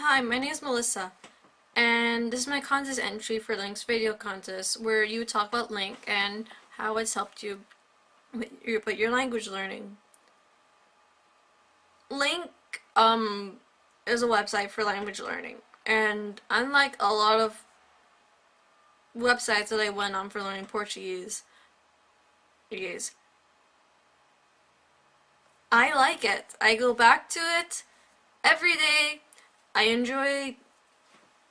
Hi, my name is Melissa, and this is my contest entry for LingQ's video contest, where you talk about LingQ and how it's helped you with your language learning. LingQ is a website for language learning, and unlike a lot of websites that I went on for learning Portuguese, I like it. I go back to it every day. I enjoy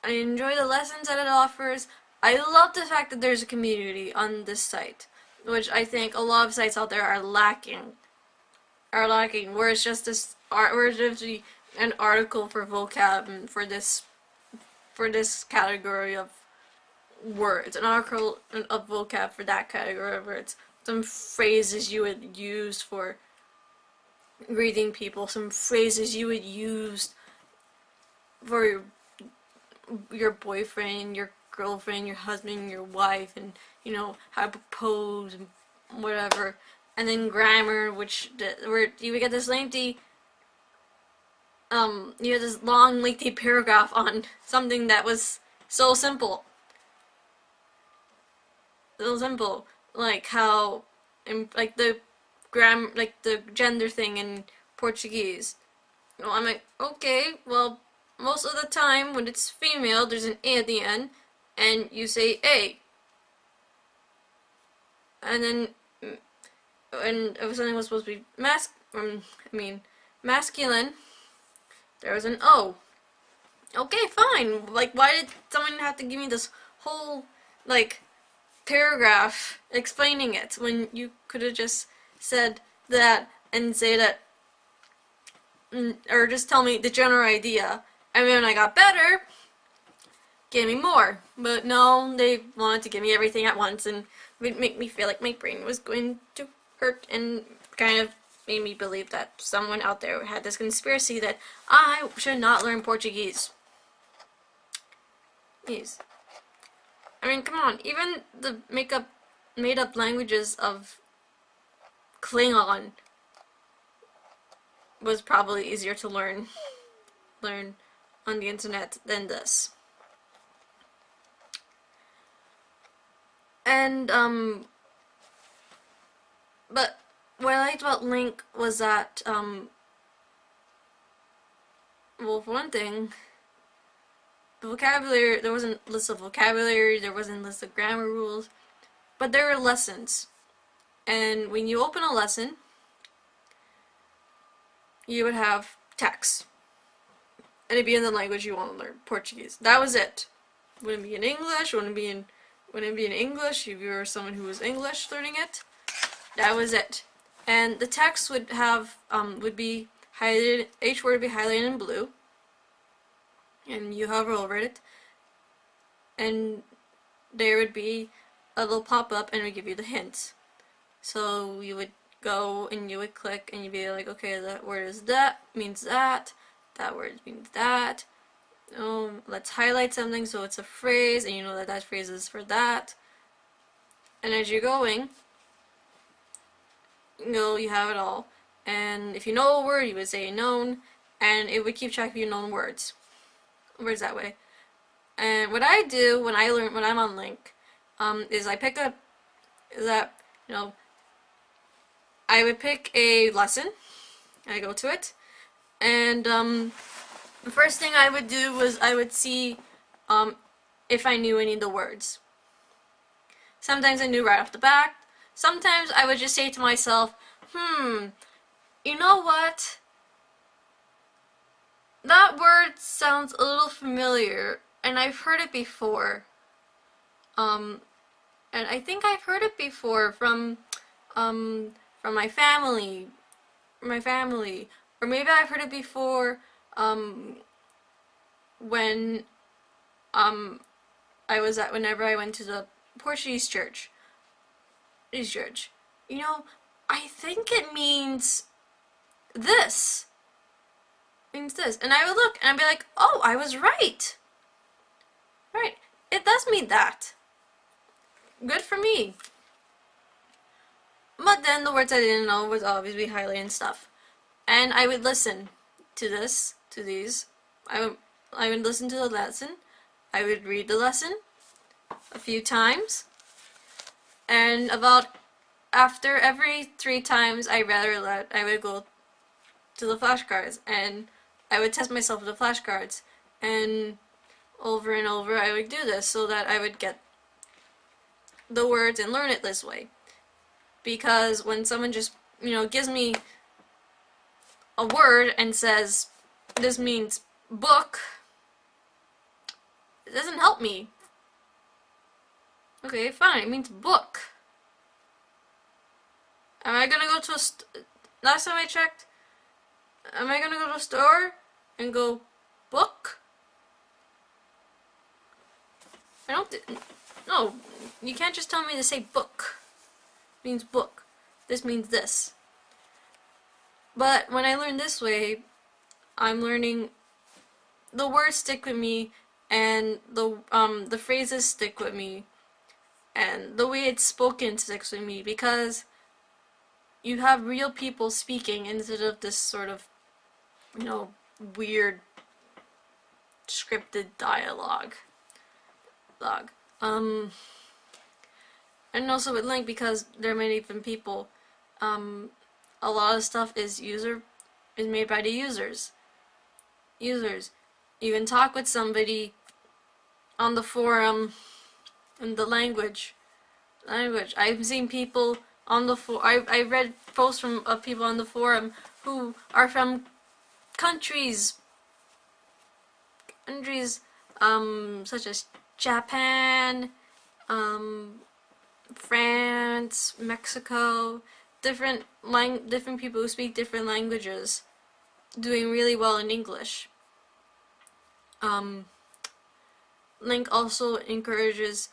the lessons that it offers. I love the fact that there's a community on this site, which I think a lot of sites out there are lacking. Where it's just where it's just an article for vocab and for this category of words, an article of vocab for that category of words. Some phrases you would use for greeting people, some phrases you would use for your boyfriend, your girlfriend, your husband, your wife, and how to propose and whatever. And then grammar, where you would get this lengthy, you had this long, lengthy paragraph on something that was so simple, like how, like the gender thing in Portuguese. I'm like, okay, well, most of the time when it's female, there's an A at the end, and you say A. And then, and if something was supposed to be masculine, there was an O. Okay, fine. Like, why did someone have to give me this whole, paragraph explaining it when you could have just said that and say that, or just tell me the general idea, and when I got better, gave me more. But no, they wanted to give me everything at once, and it would make me feel like my brain was going to hurt, and kind of made me believe that someone out there had this conspiracy that I should not learn Portuguese. Please. I mean, come on, even the made up languages of Klingon was probably easier to learn on the internet than this. And but what I liked about LingQ was that well, for one thing, the vocabulary, there wasn't a list of vocabulary, there wasn't a list of grammar rules, but there were lessons. And when you open a lesson, you would have text. And it'd be in the language you want to learn, Portuguese. That was it. Wouldn't be in English, wouldn't be in English if you were someone who was English learning it. That was it. And the text would be highlighted, each word would be highlighted in blue. And you hover over it, and there would be a little pop-up, and it would give you the hints. So you would go and you would click, and you'd be like, okay, that word is that, means that, that word means that. Let's highlight something so it's a phrase, and you know that that phrase is for that. And as you're going, you have it all. And if you know a word, you would say known, and it would keep track of your known words that way. And what I do when I'm on LingQ, is I pick up, I would pick a lesson, I go to it, and the first thing I would do was I would see if I knew any of the words. Sometimes I knew right off the bat. Sometimes I would just say to myself, you know what? That word sounds a little familiar, and I've heard it before. And I think I've heard it before from my family, or maybe I've heard it before, when, whenever I went to the Portuguese church. I think it means this. And I would look and I'd be like, oh, I was right. Right, it does mean that. Good for me. But then the words I didn't know was obviously highlighted and stuff. And I would listen to these. I would listen to the lesson, I would read the lesson a few times, and about after every 3 times I read or read, I would go to the flashcards and I would test myself with the flashcards, and over I would do this so that I would get the words and learn it this way. Because when someone just, gives me a word and says, this means book, it doesn't help me. Okay, fine, it means book. Am I gonna go to last time I checked, am I gonna go to a store and go, book? I don't, no, you can't just tell me to say book. It means book. This means this. But when I learn this way, I'm learning, the words stick with me, and the phrases stick with me, and the way it's spoken sticks with me, because you have real people speaking instead of this sort of, weird scripted dialogue. And also with Link, because there are many different people, a lot of stuff is made by the users. You can talk with somebody on the forum in the language. I've seen people on the I read posts of people on the forum who are from countries such as Japan, France, Mexico, different people who speak different languages doing really well in English. Link also encourages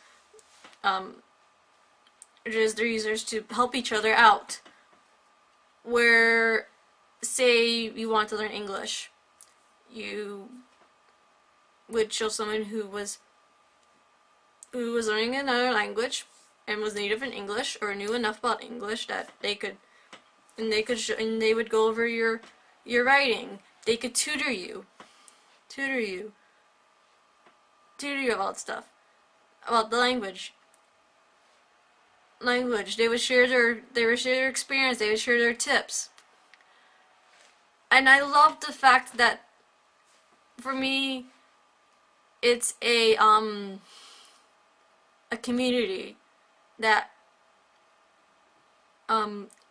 their users to help each other out. Where, say you want to learn English, you would show someone who was learning another language and was native in English or knew enough about English that they would go over your writing. They could tutor you about stuff, about the language. They would share their experience. They would share their tips. And I love the fact that, for me, it's a community that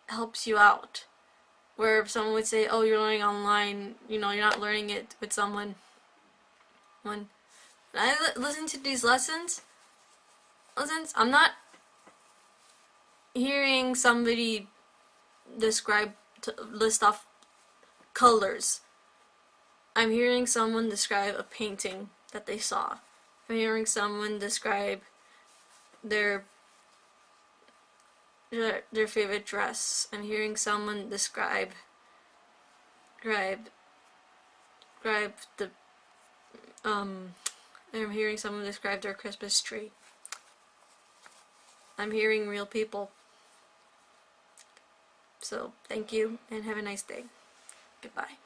helps you out. Where if someone would say, "Oh, you're learning online," you're not learning it with someone. When I listen to these lessons, I'm not hearing somebody list off colors. I'm hearing someone describe a painting that they saw. I'm hearing someone describe their favorite dress. I'm hearing someone describe the I'm hearing someone describe their Christmas tree. I'm hearing real people. So, thank you, and have a nice day. Goodbye.